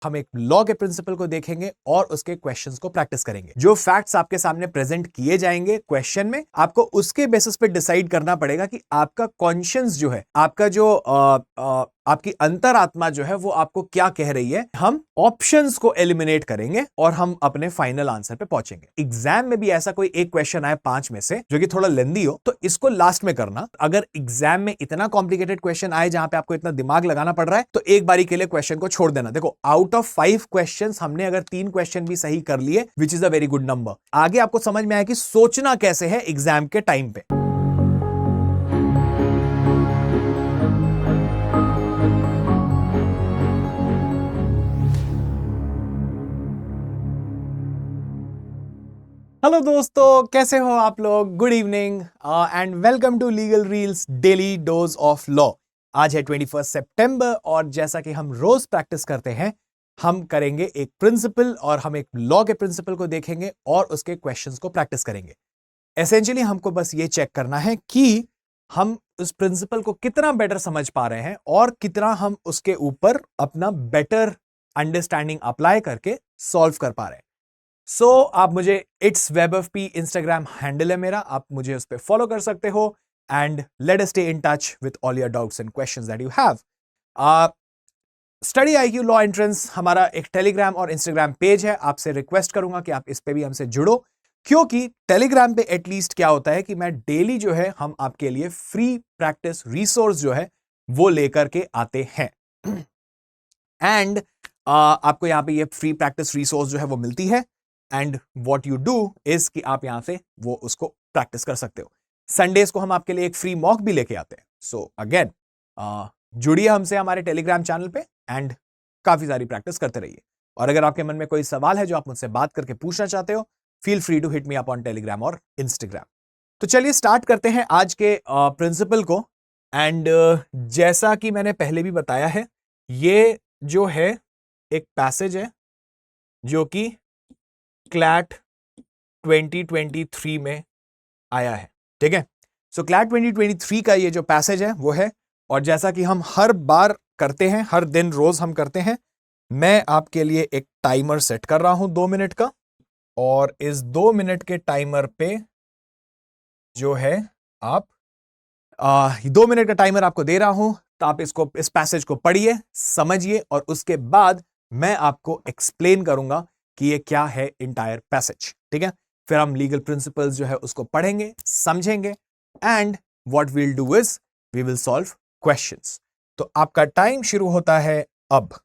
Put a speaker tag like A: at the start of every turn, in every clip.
A: हम एक लॉ के प्रिंसिपल को देखेंगे और उसके क्वेश्चंस को प्रैक्टिस करेंगे। जो फैक्ट्स आपके सामने प्रेजेंट किए जाएंगे क्वेश्चन में, आपको उसके बेसिस पे डिसाइड करना पड़ेगा कि आपका कॉन्शियंस जो है, आपका जो आपकी अंतरात्मा जो है वो आपको क्या कह रही है। हम ऑप्शंस को एलिमिनेट करेंगे और हम अपने फाइनल आंसर पे पहुंचेंगे। एग्जाम में भी ऐसा कोई एक क्वेश्चन आए 5 में से जो कि थोड़ा लेंदी हो, तो इसको लास्ट में करना। अगर एग्जाम में इतना कॉम्प्लिकेटेड क्वेश्चन आए जहां पे आपको इतना दिमाग लगाना पड़ रहा है, तो एक बारी के लिए क्वेश्चन को छोड़ देना। देखो, आउट ऑफ 5 क्वेश्चन हमने अगर 3 क्वेश्चन भी सही कर लिए, which is a very good number. आगे आपको समझ में आया कि सोचना कैसे है एग्जाम के टाइम पे। हेलो दोस्तों, कैसे हो आप लोग? Good evening and welcome to legal reels daily dose of law. आज है 21 सितंबर और जैसा कि हम रोज प्रैक्टिस करते हैं, हम करेंगे एक प्रिंसिपल और हम एक लॉ के प्रिंसिपल को देखेंगे और उसके क्वेश्चंस को प्रैक्टिस करेंगे। एसेंशियली हमको बस ये चेक करना है कि हम उस प्रिंसिपल को कितना बेटर समझ पा रहे हैं और कितना हम उसके ऊपर अपना बेटर अंडरस्टैंडिंग अप्लाई करके सॉल्व कर पा रहे हैं। आप मुझे it's web of P Instagram handle है मेरा, आप मुझे उस पर फॉलो कर सकते हो and let us stay in touch with all your doubts and questions that you have. Study IQ law entrance हमारा एक टेलीग्राम और इंस्टाग्राम पेज है। आपसे रिक्वेस्ट करूंगा कि आप इस पे भी हमसे जुड़ो, क्योंकि टेलीग्राम पे एटलीस्ट क्या होता है कि मैं डेली जो है हम आपके लिए फ्री प्रैक्टिस रिसोर्स जो है वो लेकर के आते हैं एंड आपको यहां पे ये फ्री प्रैक्टिस रिसोर्स जो है वो मिलती है and what you do is कि आप यहां से वो उसको प्रैक्टिस कर सकते हो। संडेज को हम आपके लिए एक फ्री मॉक भी लेके आते हैं। सो अगेन जुड़िए हमसे हमारे टेलीग्राम चैनल पे एंड काफी सारी प्रैक्टिस करते रहिए। और अगर आपके मन में कोई सवाल है जो आप मुझसे बात करके पूछना चाहते हो, feel free to hit me up on Telegram और इंस्टाग्राम। तो चलिए स्टार्ट करते हैं आज के प्रिंसिपल को। एंड जैसा कि मैंने पहले भी बताया है, ये जो है एक पैसेज है जो कि क्लैट 2023 में आया है। ठीक है, सो क्लैट 2023 का ये जो पैसेज है वो है, और जैसा कि हम हर बार करते हैं, हर दिन रोज हम करते हैं, मैं आपके लिए एक टाइमर सेट कर रहा हूं 2 मिनट का, और इस 2 मिनट के टाइमर पे जो है आप 2 मिनट का टाइमर आपको दे रहा हूं। तो आप इसको, इस पैसेज को पढ़िए, समझिए, और उसके बाद मैं आपको एक्सप्लेन करूंगा कि ये क्या है इंटायर पैसेज। ठीक है, फिर हम लीगल प्रिंसिपल्स जो है उसको पढ़ेंगे, समझेंगे and what we'll do is we will solve questions. तो आपका टाइम शुरू होता है अब।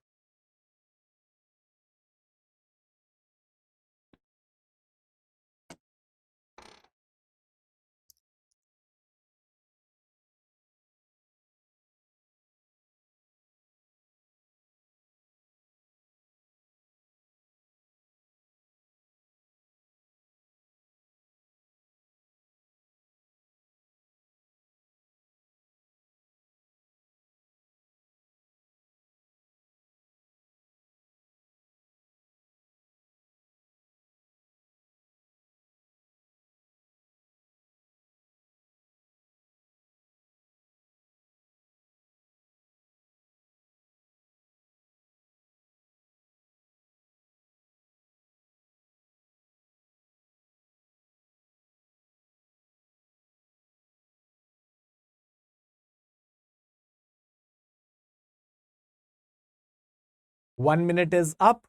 A: One minute is up.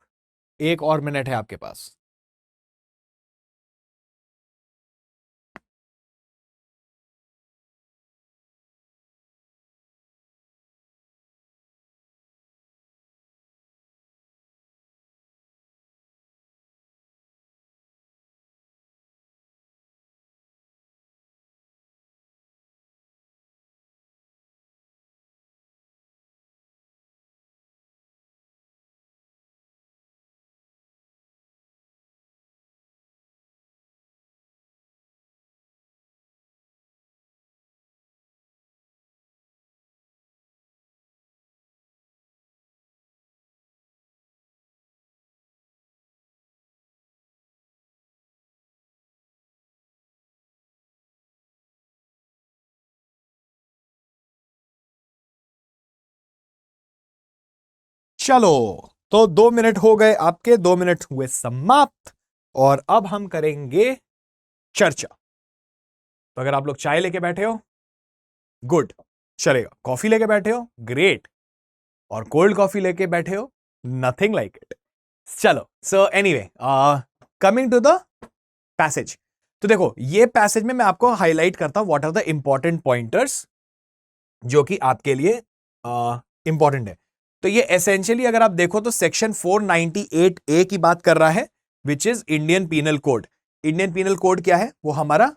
A: एक और मिनट है आपके पास। चलो तो 2 मिनट हो गए आपके, 2 मिनट हुए समाप्त और अब हम करेंगे चर्चा। तो अगर आप लोग चाय लेके बैठे हो, गुड, चलेगा। कॉफी लेके बैठे हो, ग्रेट। और कोल्ड कॉफी लेके बैठे हो, नथिंग लाइक इट। चलो, so anyway, coming to the passage. तो देखो, ये पैसेज में मैं आपको हाईलाइट करता हूं what are the important pointers जो कि आपके लिए इंपॉर्टेंट है। तो ये एसेंशियली अगर आप देखो तो सेक्शन 498A की बात कर रहा है, which is Indian penal code. Indian penal code क्या है? वो हमारा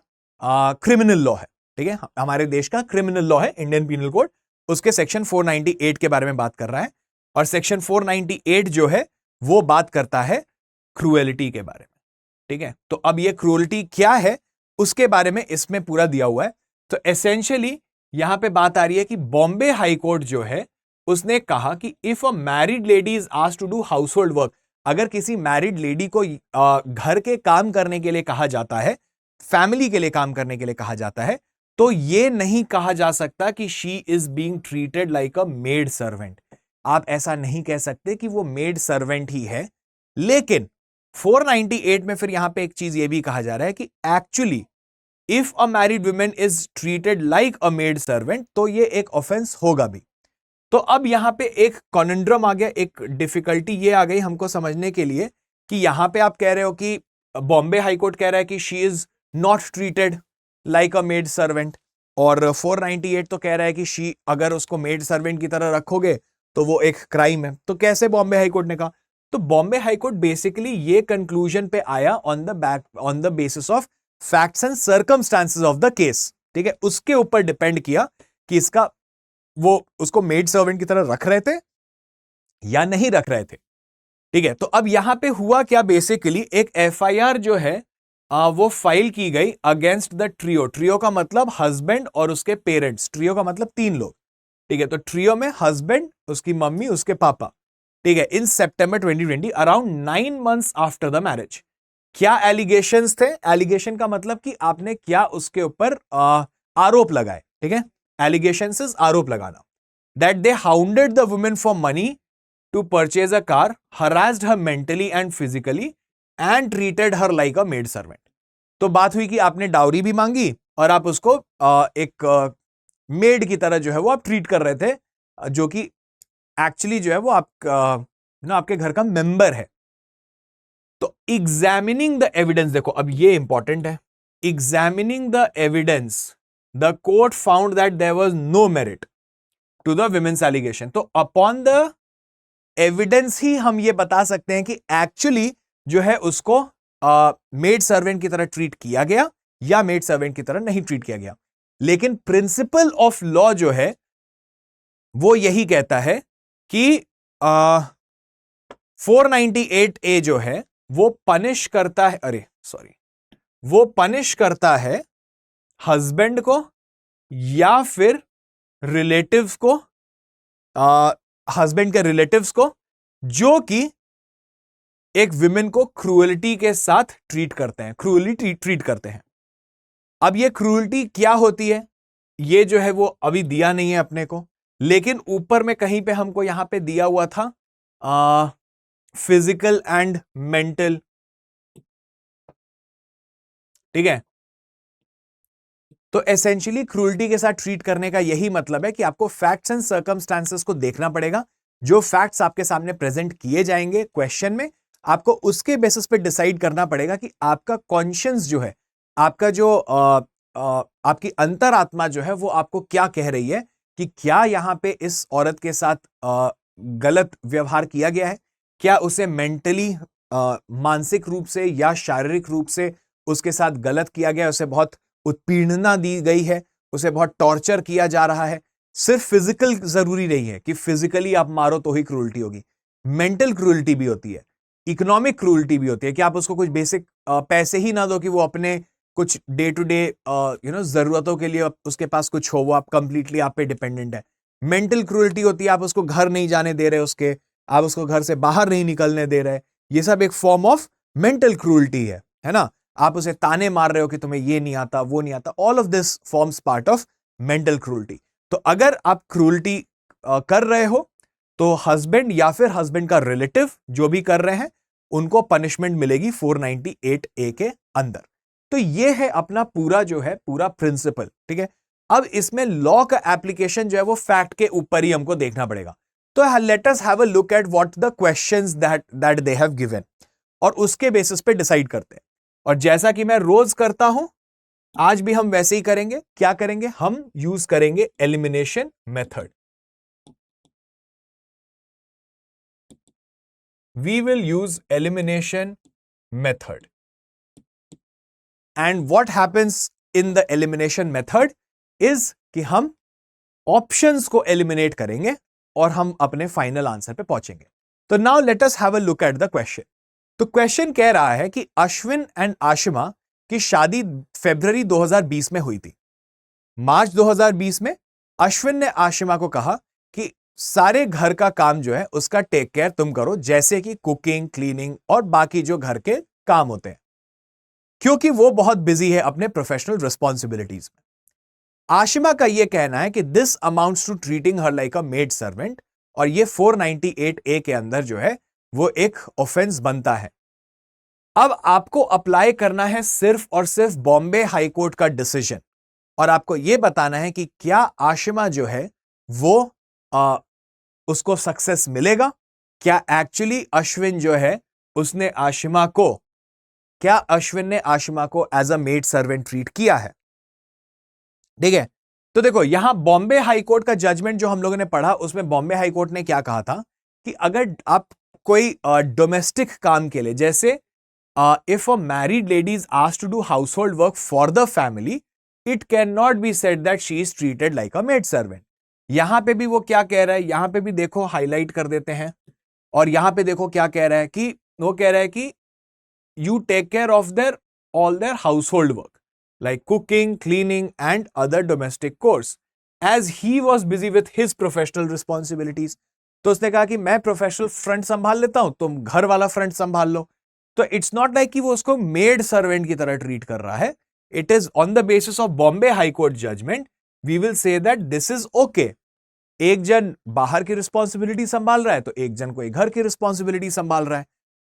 A: क्रिमिनल लॉ है, ठीक है, हमारे देश का क्रिमिनल लॉ है इंडियन पीनल कोड। उसके सेक्शन 498 के बारे में बात कर रहा है। और सेक्शन 498 जो है वो बात करता है क्रूएलिटी के बारे में, ठीक है। तो अब ये क्रूएलिटी क्या है उसके बारे में इसमें पूरा दिया हुआ है। तो एसेंशियली यहां पे बात आ रही है कि बॉम्बे हाई कोर्ट जो है उसने कहा कि if a married lady is asked to do house hold work, अगर किसी मैरिड लेडी को घर के काम करने के लिए कहा जाता है, फैमिली के लिए काम करने के लिए कहा जाता है, तो यह नहीं कहा जा सकता कि she is being treated like a maid servant. आप ऐसा नहीं कह सकते कि वो मेड सर्वेंट ही है। लेकिन 498 में फिर यहां पे एक चीज ये भी कहा जा रहा है कि actually if a married women is treated like a maid servant, तो ये एक ऑफेंस होगा भी। तो अब यहां पे एक कॉन्ड्रम आ गया, एक डिफिकल्टी ये आ गई हमको समझने के लिए कि यहां पे आप कह रहे हो कि बॉम्बे हाईकोर्ट कह रहा है कि she is not treated like a maid servant, और 498 तो कह रहा है कि शी, अगर उसको मेड सर्वेंट की तरह रखोगे तो वो एक क्राइम है। तो कैसे बॉम्बे हाईकोर्ट ने कहा? तो बॉम्बे हाईकोर्ट बेसिकली ये कंक्लूजन पे आया on the basis of facts and circumstances of the case, ठीक है। उसके ऊपर डिपेंड किया कि इसका वो उसको मेड सर्वेंट की तरह रख रहे थे या नहीं रख रहे थे, ठीक है। तो अब यहां पे हुआ क्या, बेसिकली एक एफआईआर जो है वो फाइल की गई अगेंस्ट द ट्रियो। ट्रियो का मतलब हस्बैंड और उसके पेरेंट्स, ट्रियो का मतलब 3 लोग, ठीक है। तो ट्रियो में हस्बैंड, उसकी मम्मी, उसके पापा, ठीक है। इन सितंबर 2020, around 9 months after the marriage, क्या एलिगेशंस थे? एलिगेशन का मतलब कि आपने क्या उसके ऊपर आरोप लगाए, ठीक है। एलिगेशंस इज आरोप लगाना। That they hounded the women for money to purchase a car, harassed her mentally and physically and treated her like a maid servant. तो बात हुई कि आपने डाउरी भी मांगी और आप उसको एक मेड की तरह जो है वो आप ट्रीट कर रहे थे, जो कि एक्चुअली जो है वो आपके घर का मेंबर है। तो एग्जामिनिंग द एविडेंस, देखो अब ये इंपॉर्टेंट है, examining the evidence, the court found that there was no merit to the women's allegation. तो अपॉन द एविडेंस ही हम ये बता सकते हैं कि एक्चुअली जो है उसको मेड सर्वेंट की तरह ट्रीट किया गया या मेड सर्वेंट की तरह नहीं ट्रीट किया गया। लेकिन प्रिंसिपल ऑफ लॉ जो है वो यही कहता है कि 498A जो है वो पनिश करता है, वो पनिश करता है हस्बैंड को या फिर रिलेटिव्स को, हस्बैंड के रिलेटिव्स को, जो कि एक विमेन को क्रूएलिटी के साथ ट्रीट करते हैं, क्रूएलिटी ट्रीट करते हैं। अब ये क्रूएलिटी क्या होती है ये जो है वो अभी दिया नहीं है अपने को, लेकिन ऊपर में कहीं पे हमको यहां पे दिया हुआ था फिजिकल एंड मेंटल, ठीक है। तो एसेंशियली क्रूएल्टी के साथ ट्रीट करने का यही मतलब है कि आपको फैक्ट्स एंड सर्कमस्टांसेस को देखना पड़ेगा। जो फैक्ट्स आपके सामने प्रेजेंट किए जाएंगे क्वेश्चन में, आपको उसके बेसिस पे डिसाइड करना पड़ेगा कि आपका कॉन्शियंस जो है, आपका जो आपकी अंतरात्मा जो है वो आपको क्या कह रही है कि क्या यहां पे इस औरत के साथ गलत व्यवहार किया गया है, क्या उसे मेंटली मानसिक रूप से या शारीरिक रूप से उसके साथ गलत किया गया, उसे बहुत उत्पीड़ना दी गई है, उसे बहुत टॉर्चर किया जा रहा है। सिर्फ फिजिकल जरूरी नहीं है कि फिजिकली आप मारो तो ही क्रूएल्टी होगी, मेंटल क्रूएल्टी भी होती है, इकोनॉमिक क्रूएल्टी भी होती है कि आप उसको कुछ बेसिक पैसे ही ना दो कि वो अपने कुछ डे टू डे जरूरतों के लिए उसके पास कुछ हो, वो आप कंप्लीटली आप पे डिपेंडेंट है। मेंटल क्रूएल्टी होती है आप उसको घर नहीं जाने दे रहे, उसके आप उसको घर से बाहर नहीं निकलने दे रहे, ये सब एक फॉर्म ऑफ मेंटल क्रूएल्टी है ना। आप उसे ताने मार रहे हो कि तुम्हें ये नहीं आता, वो नहीं आता, all of this forms part of mental cruelty. तो अगर आप क्रूएल्टी कर रहे हो तो हस्बैंड या फिर हस्बैंड का रिलेटिव जो भी कर रहे हैं उनको पनिशमेंट मिलेगी 498A के अंदर। तो ये है अपना पूरा जो है पूरा प्रिंसिपल, ठीक है। अब इसमें लॉ का एप्लीकेशन जो है वो फैक्ट के ऊपर ही हमको देखना पड़ेगा। तो let us have a look at what the questions that they have given, और उसके बेसिस पे डिसाइड करते हैं। और जैसा कि मैं रोज करता हूं, आज भी हम वैसे ही करेंगे। क्या करेंगे? हम यूज करेंगे elimination method. We will use elimination method. And what happens in the elimination method is कि हम ऑप्शंस को एलिमिनेट करेंगे और हम अपने फाइनल आंसर पे पहुंचेंगे। तो now let us have a look at the question. तो क्वेश्चन कह रहा है कि अश्विन एंड आशिमा की शादी फरवरी 2020 में हुई थी। मार्च 2020 में अश्विन ने आशिमा को कहा कि सारे घर का काम जो है उसका टेक केयर तुम करो, जैसे कि कुकिंग, क्लीनिंग और बाकी जो घर के काम होते हैं, क्योंकि वो बहुत बिजी है अपने प्रोफेशनल रिस्पॉन्सिबिलिटीज में। आशिमा का यह कहना है कि this amounts to treating her like a maid servant, और ये 498A के अंदर जो है वो एक ऑफेंस बनता है। अब आपको अप्लाई करना है सिर्फ और सिर्फ बॉम्बे हाई कोर्ट का डिसीजन, और आपको यह बताना है कि क्या आशिमा जो है वो उसको सक्सेस मिलेगा। क्या एक्चुअली अश्विन जो है उसने आशिमा को, क्या अश्विन ने आशिमा को as a maid servant treat किया है? ठीक है। तो देखो यहां बॉम्बे हाई कोर्ट का जजमेंट जो हम लोगों ने पढ़ा, उसमें बॉम्बे हाई कोर्ट ने क्या कहा था कि अगर आप कोई डोमेस्टिक काम के लिए, जैसे if a married lady is asked to do house hold work for the family, it can not be said that she is treated like a maid servant. यहां पे भी वो क्या कह रहा है, यहां पे भी देखो हाईलाइट कर देते हैं, और यहां पे देखो क्या कह रहा है कि वो कह रहा है कि you take care of their all their house hold work like cooking, cleaning and other domestic chores, as he was busy with his professional responsibilities. तो उसने कहा कि मैं प्रोफेशनल फ्रंट संभाल लेता हूं, तुम घर वाला फ्रंट संभाल लो। तो इट्स नॉट लाइक कि वो उसको मेड सर्वेंट की तरह ट्रीट कर रहा है। It is on the basis of Bombay high court judgment, we will say that this is okay. एक जन बाहर की रिस्पॉन्सिबिलिटी संभाल रहा है तो एक जन कोई घर की रिस्पॉन्सिबिलिटी संभाल रहा है।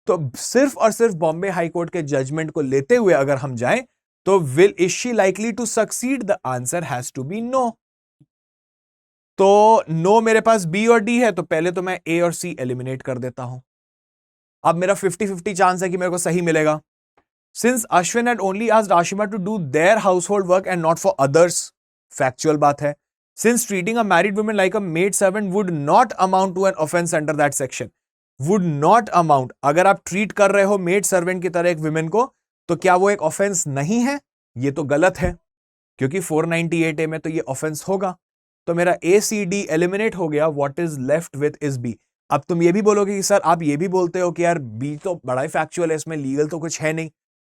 A: तो सिर्फ और सिर्फ बॉम्बे हाई कोर्ट के जजमेंट को लेते हुए अगर हम जाएं तो is she likely to succeed? The answer has to be no. तो नो मेरे पास बी और डी है, तो पहले तो मैं ए और सी एलिमिनेट कर देता हूं। अब मेरा 50-50 चांस है कि मेरे को सही मिलेगा। Since Ashwin had only asked Ashima to do their house hold work and not for others, factual बात है। Since treating a married woman like a maid servant would not amount to an offence under that section. Would not amount, अगर आप treat कर रहे हो maid servant की तरह एक विमेन को, तो क्या वो एक ऑफेंस नहीं है? ये तो गलत है, क्योंकि 498A में तो ये ऑफेंस होगा। तो मेरा ACD एलिमिनेट हो गया। What is left with is B. अब तुम ये भी बोलोगे कि सर आप ये भी बोलते हो कि यार बी तो बड़ा ही फैक्चुअल है, इसमें लीगल तो कुछ है नहीं,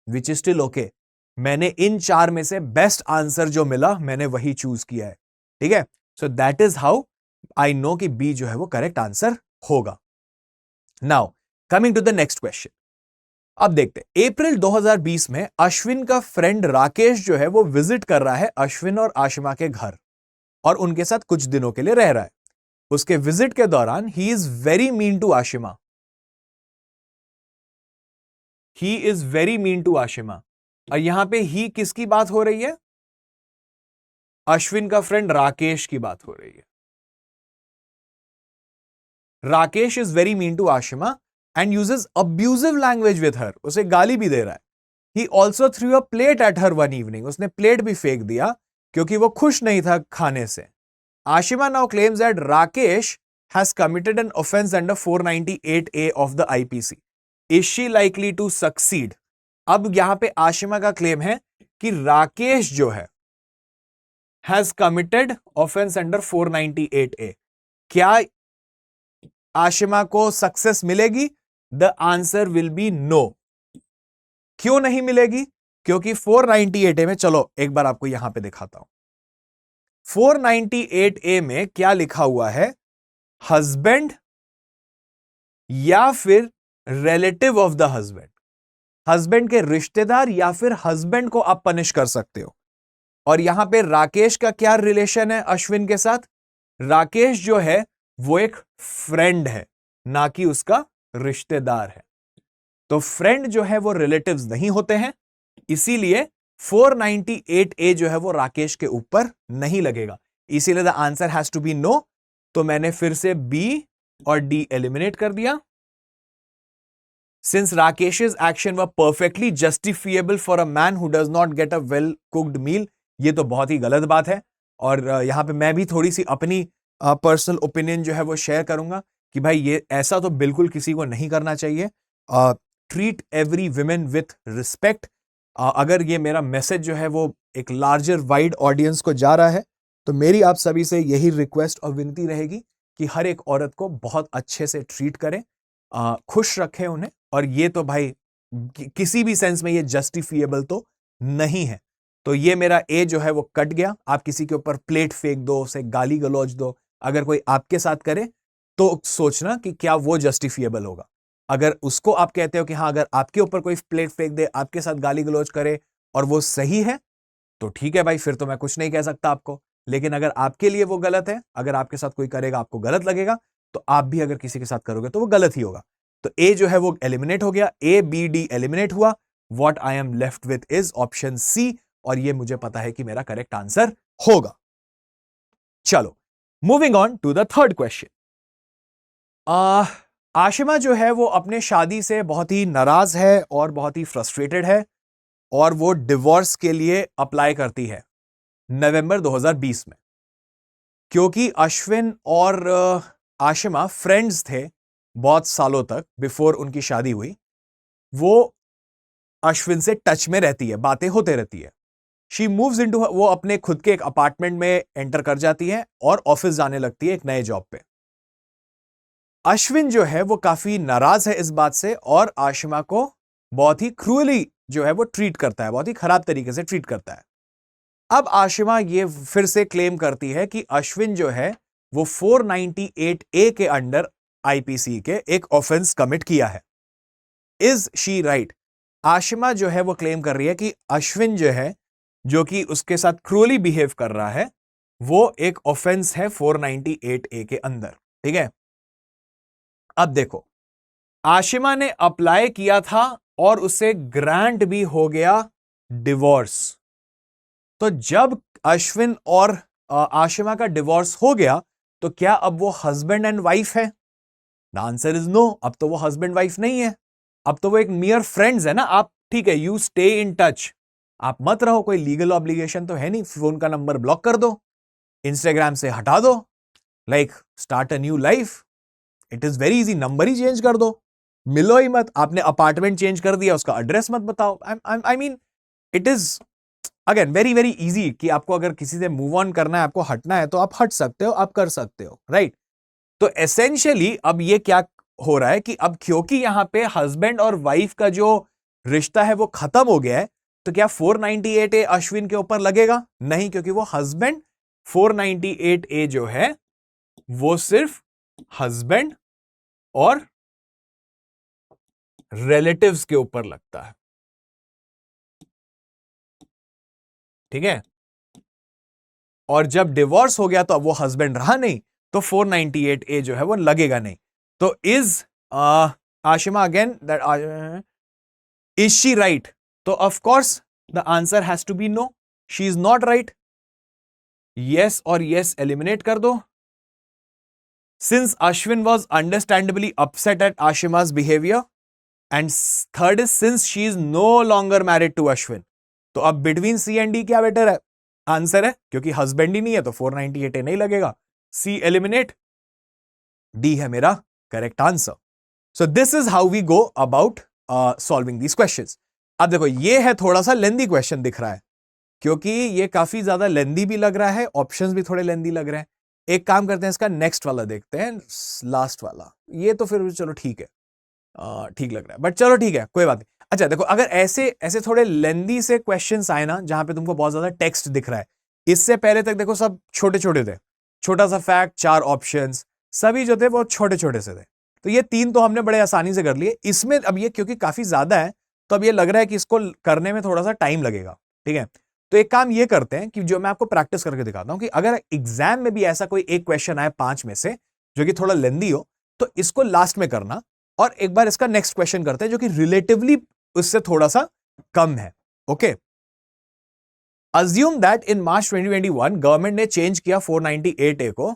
A: विच इज स्टिल ओके। मैंने इन चार में से बेस्ट आंसर जो मिला मैंने वही चूज किया है, ठीक है। So that is how I know कि बी जो है वो करेक्ट आंसर होगा। Now coming to the next question. अब देखते हैं, अप्रैल 2020 में अश्विन का फ्रेंड राकेश जो है वो विजिट कर रहा है अश्विन और आशिमा के घर, और उनके साथ कुछ दिनों के लिए रह रहा है। उसके विजिट के दौरान he is very mean to Ashima. He is very mean to Ashima. और यहां पे ही किसकी बात हो रही है? अश्विन का फ्रेंड राकेश की बात हो रही है। Rakesh is very mean to Ashima and uses abusive language with her. उसे गाली भी दे रहा है। He also threw a plate at her one evening. उसने प्लेट भी फेंक दिया क्योंकि वो खुश नहीं था खाने से। Ashima now claims that Rakesh has committed an offense under 498A of the IPC. Is she likely to succeed? अब यहां पे आशिमा का क्लेम है कि राकेश जो है has committed offense under 498A. क्या आशिमा को सक्सेस मिलेगी? The answer will be no. क्यों नहीं मिलेगी? क्योंकि 498A में, चलो एक बार आपको यहां पे दिखाता हूं। 498A में क्या लिखा हुआ है? हस्बैंड या फिर relative of the husband. Husband के रिश्तेदार या फिर हस्बैंड को आप पनिश कर सकते हो। और यहां पे राकेश का क्या रिलेशन है अश्विन के साथ? राकेश जो है वो एक फ्रेंड है, ना कि उसका रिश्तेदार है। तो फ्रेंड जो है वो रिलेटिव्स नहीं होते हैं, इसीलिए 498A जो है वो राकेश के ऊपर नहीं लगेगा, इसीलिए the answer has to be no. तो मैंने फिर से बी और डी एलिमिनेट कर दिया। Since Rakesh's action were perfectly justifiable for a man who does not get a well cooked meal, ये तो बहुत ही गलत बात है। और यहां पे मैं भी थोड़ी सी अपनी पर्सनल ओपिनियन जो है वो शेयर करूंगा कि भाई ये ऐसा तो बिल्कुल किसी को नहीं करना चाहिए। Treat every women with respect. अगर ये मेरा मैसेज जो है वो एक लार्जर वाइड ऑडियंस को जा रहा है, तो मेरी आप सभी से यही रिक्वेस्ट और विनती रहेगी कि हर एक औरत को बहुत अच्छे से ट्रीट करें, खुश रखें उन्हें। और ये तो भाई किसी भी सेंस में ये जस्टिफिएबल तो नहीं है। तो ये मेरा ए जो है वो कट गया। आप किसी के ऊपर प्लेट फेंक दो, उसे गाली गलौज दो, अगर कोई आपके साथ करे तो सोचना कि क्या वो जस्टिफिएबल होगा। अगर उसको आप कहते हो कि हाँ, अगर आपके ऊपर कोई प्लेट फेंक दे, आपके साथ गाली गलौज करे और वो सही है, तो ठीक है भाई, फिर तो मैं कुछ नहीं कह सकता आपको। लेकिन अगर आपके लिए वो गलत है, अगर आपके साथ कोई करेगा आपको गलत लगेगा, तो आप भी अगर किसी के साथ करोगे तो वो गलत ही होगा। तो ए जो है वो एलिमिनेट हो गया, ए बी डी एलिमिनेट हुआ। What I am left with is option C, और ये मुझे पता है कि मेरा करेक्ट आंसर होगा। चलो, moving on to the third question. Ashima जो है वो अपने शादी से बहुत ही नाराज है और बहुत ही फ्रस्ट्रेटेड है, और वो डिवोर्स के लिए अप्लाई करती है नवंबर 2020 में। क्योंकि अश्विन और आशिमा फ्रेंड्स थे बहुत सालों तक, बिफोर उनकी शादी हुई, वो अश्विन से टच में रहती है, बातें होते रहती है। शी मूव्स इनटू, वो अपने खुद के एक अपार्टमेंट में एंटर कर जाती है और ऑफिस जाने लगती है एक नए जॉब पे। अश्विन जो है वो काफी नाराज है इस बात से, और आशिमा को बहुत ही क्रूअली जो है वो ट्रीट करता है, बहुत ही खराब तरीके से ट्रीट करता है। अब आशिमा ये फिर से क्लेम करती है कि अश्विन जो है वो 498A के अंडर आईपीसी के एक ऑफेंस कमिट किया है। Is she right? आशिमा जो है वो क्लेम कर रही है कि अश्विन जो है, जो कि उसके साथ क्रूअली बिहेव कर रहा है, वो एक ऑफेंस है 498A के अंदर। ठीक है, अब देखो, आशिमा ने अप्लाई किया था और उसे ग्रांट भी हो गया डिवोर्स। तो जब अश्विन और आशिमा का डिवोर्स हो गया, तो क्या अब वो हस्बैंड एंड वाइफ है? The answer is no. अब तो वो हस्बैंड वाइफ नहीं है, अब तो वो एक मियर फ्रेंड्स है ना। आप ठीक है, यू स्टे इन टच, आप मत रहो, कोई लीगल ऑब्लिगेशन तो है नहीं। फोन का नंबर ब्लॉक कर दो, इंस्टाग्राम से हटा दो, like start a new life. It is very easy, number he change कर दो, मिलो ही मत। आपने अपार्टमेंट चेंज कर दिया, उसका एड्रेस मत बताओ। I mean it is again very very easy कि आपको अगर किसी से मूव ऑन करना है, आपको हटना है, तो आप हट सकते हो, आप कर सकते हो, राइट? तो एसेंशियली अब ये क्या हो रहा है कि अब क्योंकि यहां पे हस्बैंड और वाइफ का जो रिश्ता है वो खत्म हो गया है, तो क्या 498A अश्विन के ऊपर लगेगा? नहीं, क्योंकि वो हस्बैंड, 498A जो है वो सिर्फ हस्बैंड और रिलेटिव्स के ऊपर लगता है। ठीक है, और जब डिवोर्स हो गया तो अब वो हस्बैंड रहा नहीं, तो 498A जो है वो लगेगा नहीं। तो is Ashima again that is she right? तो of course the answer has to be no, she is not right. Yes और यस एलिमिनेट कर दो। Since Ashwin was understandably upset at आशिमा's बिहेवियर, and third is since she is no longer married to Ashwin. तो अब between C and D क्या better है? Answer है, क्योंकि हस्बैंड ही नहीं है तो 498A नहीं लगेगा। सी एलिमिनेट, डी है मेरा correct answer. So this is how we go about solving these questions. अब देखो, ये है थोड़ा सा लेंदी क्वेश्चन दिख रहा है, क्योंकि ये काफी ज्यादा लेंदी भी लग रहा है, ऑप्शंस भी थोड़े लेंदी लग रहे हैं। एक काम करते हैं, इसका नेक्स्ट वाला देखते हैं, लास्ट वाला। ये तो फिर चलो ठीक है, ठीक लग रहा है, बट चलो ठीक है, कोई बात नहीं। अच्छा देखो, अगर ऐसे ऐसे थोड़े लेंदी से क्वेश्चंस आए ना, जहां पे तुमको बहुत ज्यादा टेक्स्ट दिख रहा है, इससे पहले तक देखो सब छोटे छोटे थे, छोटा सा फैक्ट, 4 ऑप्शंस, सभी जो थे वो छोटे छोटे से थे। तो ये 3 तो हमने बड़े आसानी से कर लिए। इसमें अब ये क्योंकि काफी ज्यादा है, तो अब ये लग रहा है कि इसको करने में थोड़ा सा टाइम लगेगा। ठीक है, तो एक काम ये करते हैं कि जो मैं आपको प्रैक्टिस करके दिखाता हूं, कि अगर एग्जाम में भी ऐसा कोई एक क्वेश्चन आए 5 में से जो कि थोड़ा लेंदी हो, तो इसको लास्ट में करना और एक बार इसका नेक्स्ट क्वेश्चन करते हैं जो कि रिलेटिवली उससे थोड़ा सा कम है। Okay, assume that in March 2021 government ने चेंज किया 498A को।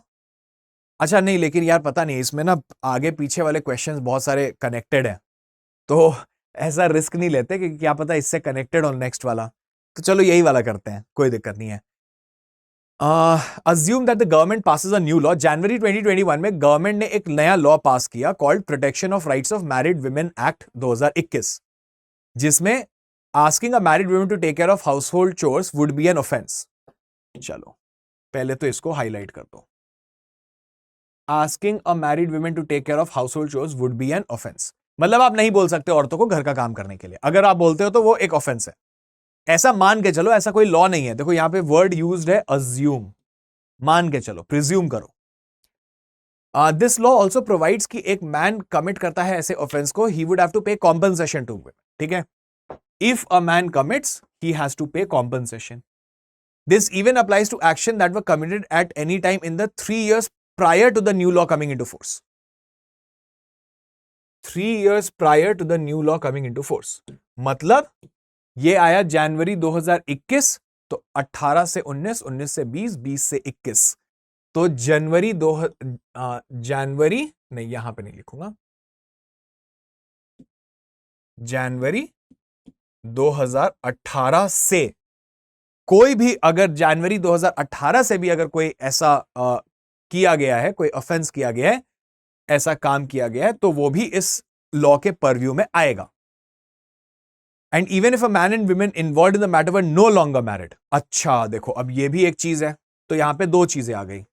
A: अच्छा नहीं, लेकिन यार पता नहीं, इसमें ना आगे पीछे वाले क्वेश्चंस बहुत सारे कनेक्टेड हैं, तो ऐसा रिस्क नहीं लेते कि क्या पता इससे कनेक्टेड हो नेक्स्ट वाला, तो चलो यही वाला करते हैं, कोई दिक्कत नहीं है। Assume that the government passes a new law. जनवरी 2021 में गवर्नमेंट ने एक नया लॉ पास किया called protection of rights of married women act 2021, जिसमें asking a married woman to take care of household chores would be an offence. चलो पहले तो इसको हाईलाइट कर दो, asking a married woman to take care of household chores would be an offence, मतलब आप नहीं बोल सकते औरतों को घर का काम करने के लिए, अगर आप बोलते हो तो वो एक ऑफेंस है, ऐसा मान के चलो, ऐसा कोई लॉ नहीं है। देखो यहां पे वर्ड यूज्ड है अज्यूम, मान के चलो, प्रिज्यूम करो। दिस लॉ ऑल्सो प्रोवाइड्स कि एक मैन कमिट करता है ऐसे ऑफेंस को, he would have to pay compensation to women, ठीक है। If a man commits he has to pay compensation. This even applies to action that were committed at any time in the 3 years prior to the new law coming into force. 3 years prior to the new law coming into force, मतलब ये आया जनवरी 2021, तो 18 से 19, 19 से 20, 20 से 21, तो जनवरी जनवरी नहीं, यहां पे नहीं लिखूंगा, जनवरी 2018 से कोई भी, अगर जनवरी 2018 से भी अगर कोई ऐसा किया गया है, कोई ऑफेंस किया गया है, ऐसा काम किया गया है, तो वो भी इस लॉ के परव्यू में आएगा। And even if a man and women involved in the matter were no longer married. अच्छा देखो, अब ये भी एक चीज है, तो यहां पे दो चीजें आ गई।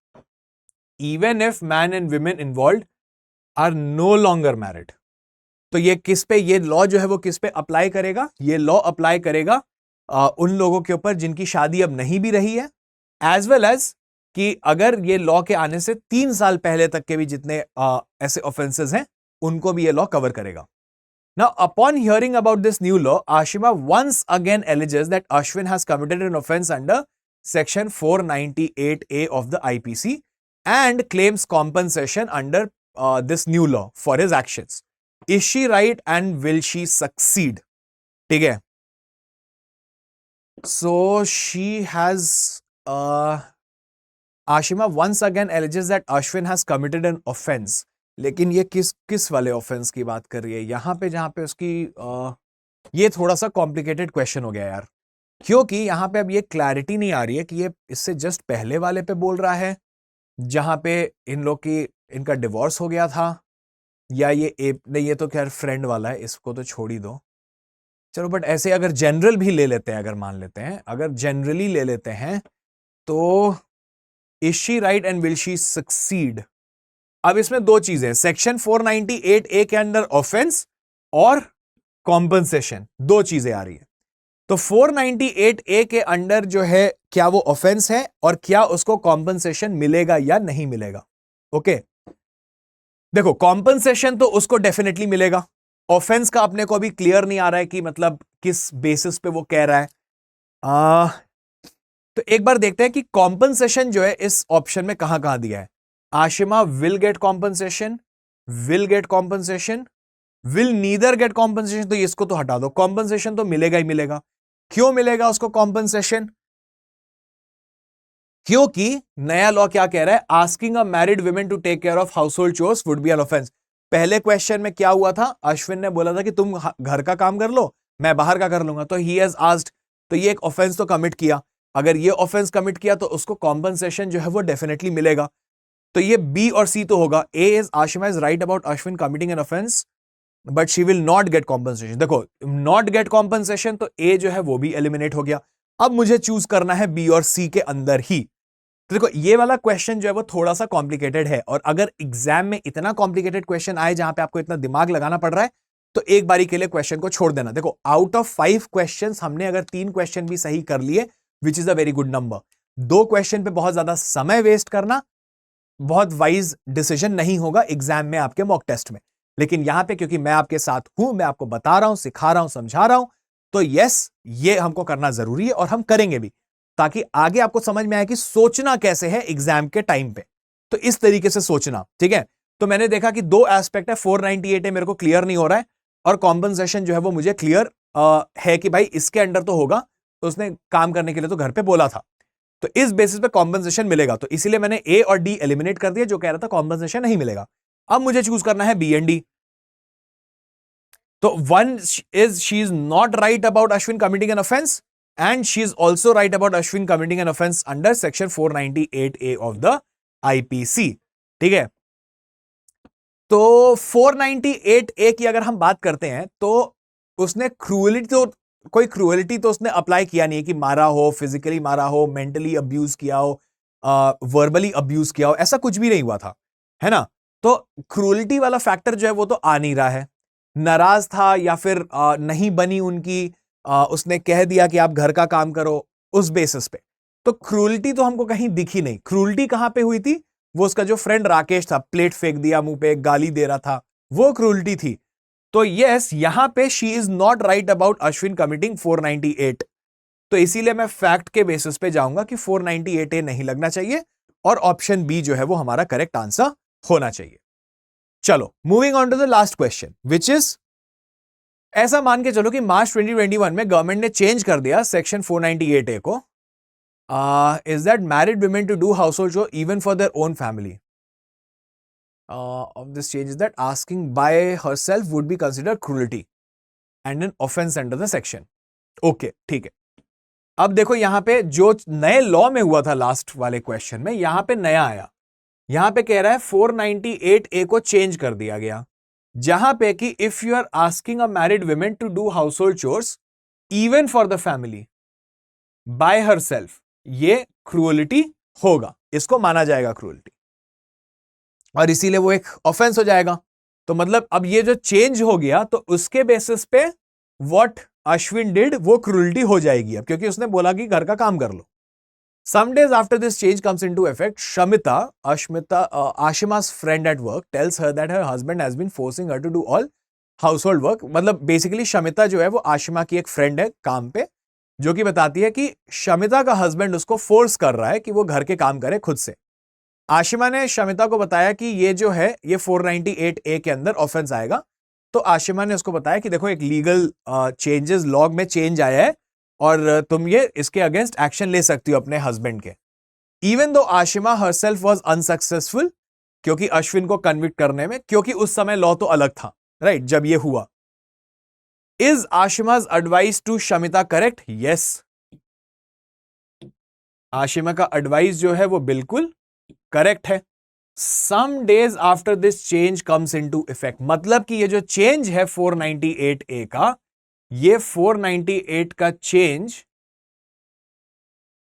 A: Even if man and women involved are no longer married, तो ये किस पे, ये लॉ जो है वो किस पे अप्लाई करेगा? ये लॉ अप्लाई करेगा उन लोगों के ऊपर जिनकी शादी अब नहीं भी रही है, एज वेल एज कि अगर ये लॉ के आने से 3 साल पहले तक के भी जितने ऐसे ऑफेंसेस हैं, उनको भी ये लॉ कवर करेगा। Now, upon hearing about this new law, Ashima once again alleges that Ashwin has committed an offense under Section 498A of the IPC and claims compensation under this new law for his actions. Is she right and will she succeed? ठीक है? So she has Ashima once again alleges that Ashwin has committed an offense. लेकिन ये किस वाले offence की बात कर रही है यहां पे, जहां पे उसकी ये थोड़ा सा कॉम्प्लिकेटेड क्वेश्चन हो गया यार, क्योंकि यहां पे अब ये क्लैरिटी नहीं आ रही है कि ये इससे जस्ट पहले वाले पे बोल रहा है जहां पे इन लोग की इनका डिवोर्स हो गया था, या ये नहीं, ये तो खैर फ्रेंड वाला है, इसको तो छोड़ ही दो। चलो बट ऐसे अगर जनरल भी ले लेते हैं, अगर मान लेते हैं, अगर जनरली ले लेते हैं, तो is she right and will she succeed. अब इसमें दो चीजें, सेक्शन 498A के अंदर ऑफेंस और कॉम्पनसेशन, दो चीजें आ रही है। तो 498A के अंदर जो है, क्या वो ऑफेंस है और क्या उसको कॉम्पनसेशन मिलेगा या नहीं मिलेगा? ओके, देखो कॉम्पनसेशन तो उसको डेफिनेटली मिलेगा, ऑफेंस का अपने को अभी क्लियर नहीं आ रहा है कि मतलब किस बेसिस पे वो कह रहा है। तो एक बार देखते हैं कि कॉम्पनसेशन जो है इस ऑप्शन में कहां कहां दिया है। Ashima will get compensation, will get compensation, will neither get compensation, तो इसको तो हटा दो, compensation तो मिलेगा ही मिलेगा। क्यों मिलेगा उसको compensation? क्योंकि नया लॉ क्या कह रहा है? Asking a married women to take care of household chores would be an offence. पहले क्वेश्चन में क्या हुआ था? अश्विन ने बोला था कि तुम घर का काम कर लो, मैं बाहर का कर लूंगा, तो ही हैज आस्क्ड, तो ये एक ऑफेंस तो कमिट किया। अगर ये ऑफेंस कमिट किया तो उसको कॉम्पनसेशन जो है वो डेफिनेटली मिलेगा। तो ये बी और सी तो होगा। A is Ashima is right about Ashwin committing an offence but she will not get compensation. देखो नॉट गेट कॉम्पनसेशन, तो ए जो है वो भी एलिमिनेट हो गया। अब मुझे चूज करना है बी और सी के अंदर ही। तो देखो ये वाला क्वेश्चन जो है वो थोड़ा सा कॉम्प्लिकेटेड है, और अगर एग्जाम में इतना कॉम्प्लिकेटेड क्वेश्चन आए जहां पे आपको इतना दिमाग लगाना पड़ रहा है, तो एक बारी के लिए क्वेश्चन को छोड़ देना। देखो आउट ऑफ 5 क्वेश्चन हमने अगर 3 क्वेश्चन भी सही कर लिए, which is a very good number. 2 question पे बहुत ज्यादा समय वेस्ट करना बहुत वाइज डिसीजन नहीं होगा एग्जाम में, आपके मॉक टेस्ट में। लेकिन यहां पे क्योंकि मैं आपके साथ हूं, मैं आपको बता रहा हूं, सिखा रहा हूं, समझा रहा हूं, तो यस ये हमको करना जरूरी है और हम करेंगे भी, ताकि आगे आपको समझ में आए कि सोचना कैसे है एग्जाम के टाइम पे। तो इस तरीके से सोचना, ठीक है। तो मैंने देखा कि दो एस्पेक्ट है, 498 है मेरे को क्लियर नहीं हो रहा है, और कॉम्पनसेशन जो है वो मुझे क्लियर है कि भाई इसके अंडर तो होगा, तो उसने काम करने के लिए तो घर पे बोला था, तो इस बेसिस पे कॉम्पनसेशन मिलेगा। तो इसीलिए मैंने ए और डी एलिमिनेट कर दिया, जो कह रहा था कॉम्पनसेशन नहीं मिलेगा। अब मुझे चूज करना है बी एंड डी। तो one is she is not right about Ashwin committing an offence, and she is also right about Ashwin committing an offence under section 498A of the IPC, ठीक है। तो 498A की अगर हम बात करते हैं तो उसने कोई क्रूएलिटी तो उसने अप्लाई किया नहीं है कि मारा हो, फिजिकली मारा हो, मेंटली अब्यूज किया हो, वर्बली अब्यूज किया हो, ऐसा कुछ भी नहीं हुआ था, है ना। तो क्रूएलिटी वाला फैक्टर जो है वो तो आ नहीं रहा है। नाराज था या फिर नहीं बनी उनकी, उसने कह दिया कि आप घर का काम करो, उस बेसिस पे। तो क्रूएलिटी तो हमको कहीं दिखी नहीं। क्रूएलिटी कहां पे हुई थी? वो उसका जो फ्रेंड राकेश था, प्लेट फेंक दिया मुंह पे, गाली दे रहा था, वो क्रूएलिटी थी। तो यस, यहां पे she is not right about Ashwin committing 498। तो इसीलिए मैं फैक्ट के बेसिस पे जाऊंगा कि 498A नहीं लगना चाहिए, और ऑप्शन बी जो है वो हमारा करेक्ट आंसर होना चाहिए। चलो, moving on to the last question, which is, ऐसा मान के चलो कि मार्च 2021 में गवर्नमेंट ने चेंज कर दिया सेक्शन 498A को। Is that married women to do household chore even for their own family? Of this change is that asking by herself would be considered cruelty and an offense under the section. Okay, ठीक है। अब देखो यहां पे जो नए law में हुआ था लास्ट वाले क्वेश्चन में, यहां पे नया आया। यहां पे कह रहा है 498A को चेंज कर दिया गया, जहां पे कि if you are asking a married women to do house hold chores even for the family by herself, ये क्रूअलिटी होगा, इसको माना जाएगा क्रूअलिटी, और इसीलिए वो एक ऑफेंस हो जाएगा। तो मतलब अब ये जो चेंज हो गया, तो उसके बेसिस पे व्हाट अश्विन डिड वो क्रूअलिटी हो जाएगी अब, क्योंकि उसने बोला कि घर का काम कर लो। Some days after this change comes into effect, Ashima's friend at work tells her that her husband has been forcing her to do all household work. मतलब बेसिकली शमिता जो है वो आशिमा की एक फ्रेंड है काम पे, जो कि बताती है कि शमिता का हस्बैंड उसको फोर्स कर रहा है कि वो घर के काम करे खुद से। आशिमा ने शमिता को बताया कि ये जो है ये 498A के अंदर ऑफेंस आएगा। तो आशिमा ने उसको बताया कि देखो एक लीगल चेंजेस लॉ में चेंज आया है, और तुम ये इसके अगेंस्ट एक्शन ले सकती हो अपने हस्बैंड के। Even though Ashima herself was unsuccessful, क्योंकि अश्विन को कन्विक्ट करने में, क्योंकि उस समय लॉ तो अलग था, राइट, जब ये हुआ। Is Ashima's advice to Shamita correct? Yes, Ashima का एडवाइस जो है वो बिल्कुल करेक्ट है। Some days after this change comes into effect, मतलब कि ये जो चेंज है 498A का, ये 498 का चेंज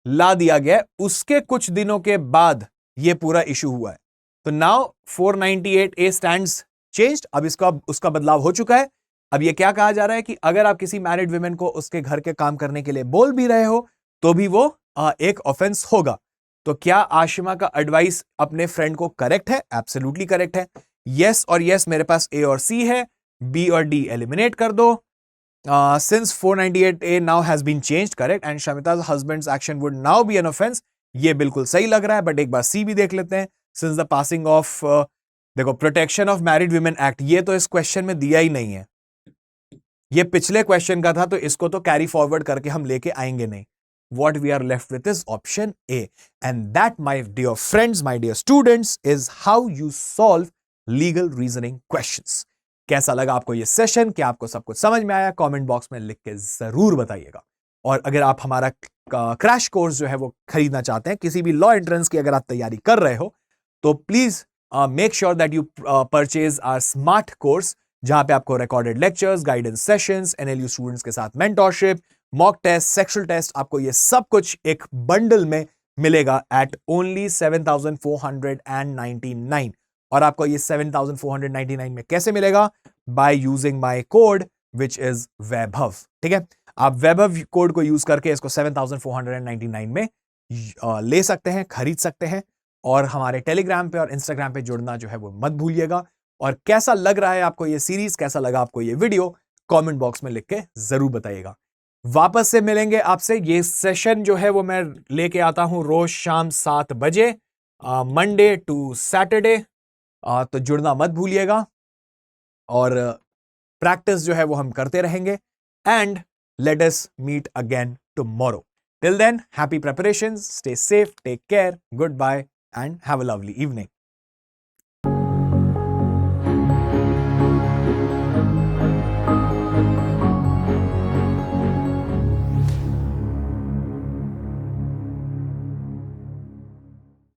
A: ला दिया गया, उसके कुछ दिनों के बाद ये पूरा इशू हुआ है। तो नाउ 498A स्टैंड्स चेंज्ड, अब उसका बदलाव हो चुका है। अब ये क्या कहा जा रहा है कि अगर आप किसी मैरिड वुमेन को उसके घर के काम करने के लिए बोल भी रहे हो, तो भी वो एक ऑफेंस होगा। तो क्या आशिमा का एडवाइस अपने फ्रेंड को करेक्ट है? एब्सोल्युटली करेक्ट है। यस और यस मेरे पास ए और सी है, बी और डी एलिमिनेट कर दो। Since 498A now has been changed, correct, and Shamita's husband's action would now be an offense, ये बिल्कुल सही लग रहा है। बट एक बार सी भी देख लेते हैं। Since the passing of देखो protection of married women act, ये तो इस क्वेश्चन में दिया ही नहीं है, ये पिछले क्वेश्चन का था, तो इसको तो कैरी फॉरवर्ड करके हम लेके आएंगे नहीं। What we are left with is option A, and that, my dear friends, my dear students, is how you solve legal reasoning questions. कैसा लगा आपको ये सेशन? क्या आपको सब कुछ समझ में आया? कमेंट बॉक्स में लिख के जरूर बताइएगा। और अगर आप हमारा क्रैश कोर्स जो है वो खरीदना चाहते हैं, किसी भी लॉ एंट्रेंस की अगर आप तैयारी कर रहे हो, तो please make sure that you purchase our smart course, जहां पे आपको recorded lectures, guidance sessions, NLU students के साथ mentorship, mock test, sectional test, आपको ये सब कुछ एक बंडल में मिलेगा एट ओनली 7,499। और आपको ये 7,499 में कैसे मिलेगा? By using my code which is Vaibhav. ठीक है, आप वैभव कोड को यूज करके इसको 7,499 में ले सकते हैं, खरीद सकते हैं। और हमारे टेलीग्राम पे और इंस्टाग्राम पे जुड़ना जो है वो मत भूलिएगा। और कैसा लग रहा है आपको ये सीरीज, कैसा लगा आपको ये वीडियो, कमेंट बॉक्स में लिख के जरूर बताइएगा। वापस से मिलेंगे आपसे। ये सेशन जो है वो मैं लेके आता हूं रोज शाम 7 बजे। मंडे टू सैटरडे, तो जुड़ना मत भूलिएगा और प्रैक्टिस जो है वो हम करते रहेंगे। And let us meet again tomorrow. Till then, happy preparations, stay safe, take care, goodbye and have a lovely evening.